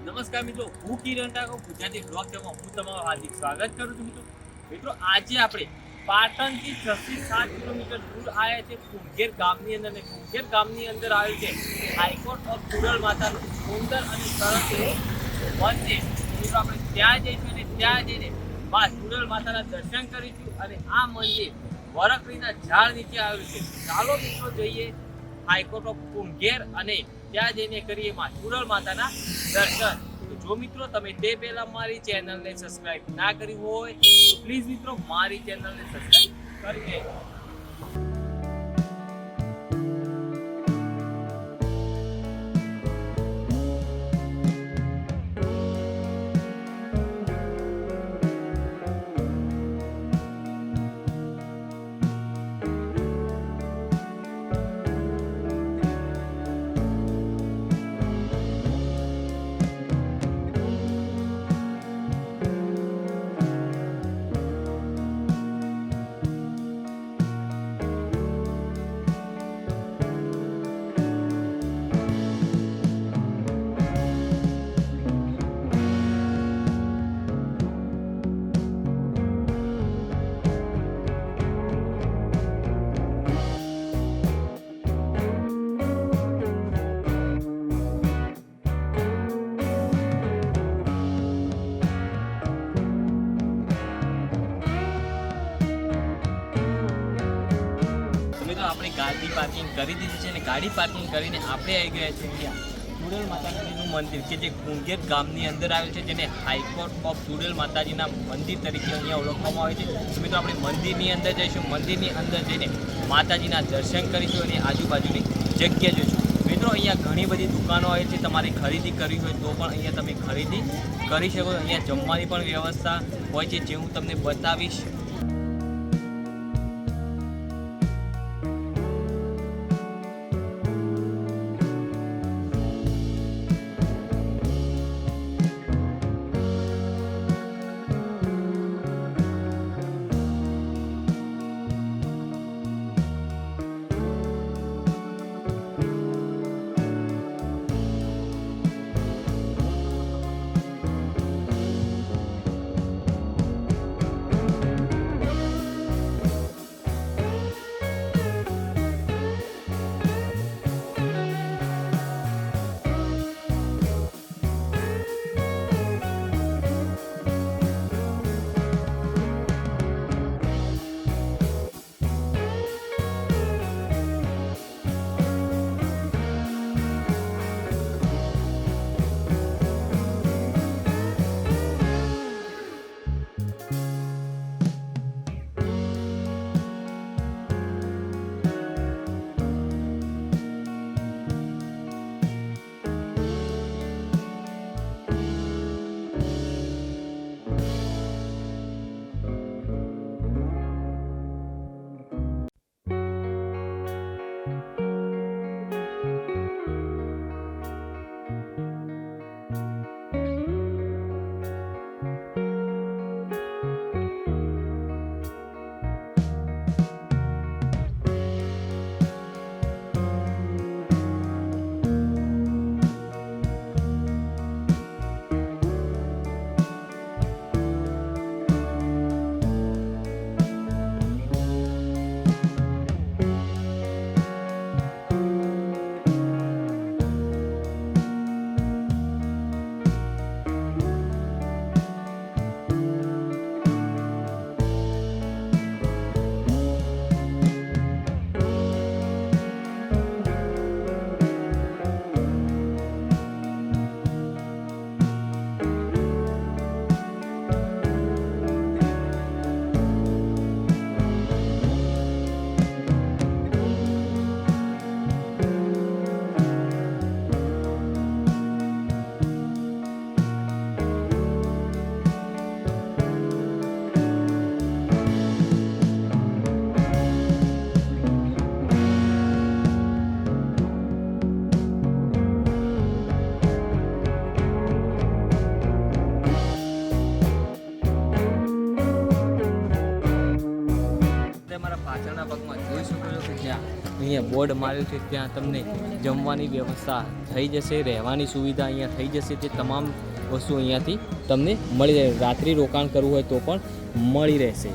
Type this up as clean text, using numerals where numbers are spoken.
નમસ્કાર મિત્રો, હું કિરણ ઠાકોર ગુજરાતી બ્લોગ ચેનલમાં હું તમારું હાર્દિક સ્વાગત કરું છું. મિત્રો આજે આપણે પાટણથી 6 થી 7 કિલોમીટર દૂર આવ્યા છે કુંગેર ગામની અંદર. અને કુંગેર ગામની અંદર આવ્યું છે હાઈકોર્ટ ઓફ ચુડેલ માતાનું સુંદર અને સરસ એવું મંદિર. મિત્રો આપણે ત્યાં જઈશું અને ત્યાં જઈને બા ચુડેલ માતાના દર્શન કરીશું. અને આ મંદિર વરકડીના ઝાડ નીચે આવેલું છે. ચાલો મિત્રો જઈએ હાઈકોર્ટ ઓફ કુંગેર અને ત્યાં જઈને કરીએ માં ચુડેલ માતાના દર્શન. તો જો મિત્રો તમે તે પહેલા મારી ચેનલને સબસ્ક્રાઇબ ના કરી હોય તો પ્લીઝ મિત્રો મારી ચેનલને સબસ્ક્રાઇબ કરી દેજો. આપણે ગાડી પાર્કિંગ કરી દીધી છે અને ગાડી પાર્કિંગ કરીને આપણે આવી ગયા છીએ અહીંયા ચુડેલ માતાજીનું મંદિર કે જે કુંગેર ગામની અંદર આવેલ છે, જેને હાઈકોર્ટ ઓફ ચુડેલ માતાજીના મંદિર તરીકે અહીંયા ઓળખવામાં આવે છે. તો મિત્રો આપણે મંદિરની અંદર જઈશું, મંદિરની અંદર જઈને માતાજીના દર્શન કરીશું અને આજુબાજુની જગ્યા જોઈશું. મિત્રો અહીંયા ઘણી બધી દુકાનો આવે છે, તમારે ખરીદી કરવી હોય તો પણ અહીંયા તમે ખરીદી કરી શકો. અહીંયા જમવાની પણ વ્યવસ્થા હોય છે, જે હું તમને બતાવીશ. અહીંયા બોર્ડ માર્યું છે, ત્યાં તમને જમવાની વ્યવસ્થા થઈ જશે, રહેવાની સુવિધા અહીંયા થઈ જશે, તે તમામ વસ્તુ અહીંયાથી તમને મળી રહે. રાત્રિ રોકાણ કરવું હોય તો પણ મળી રહેશે.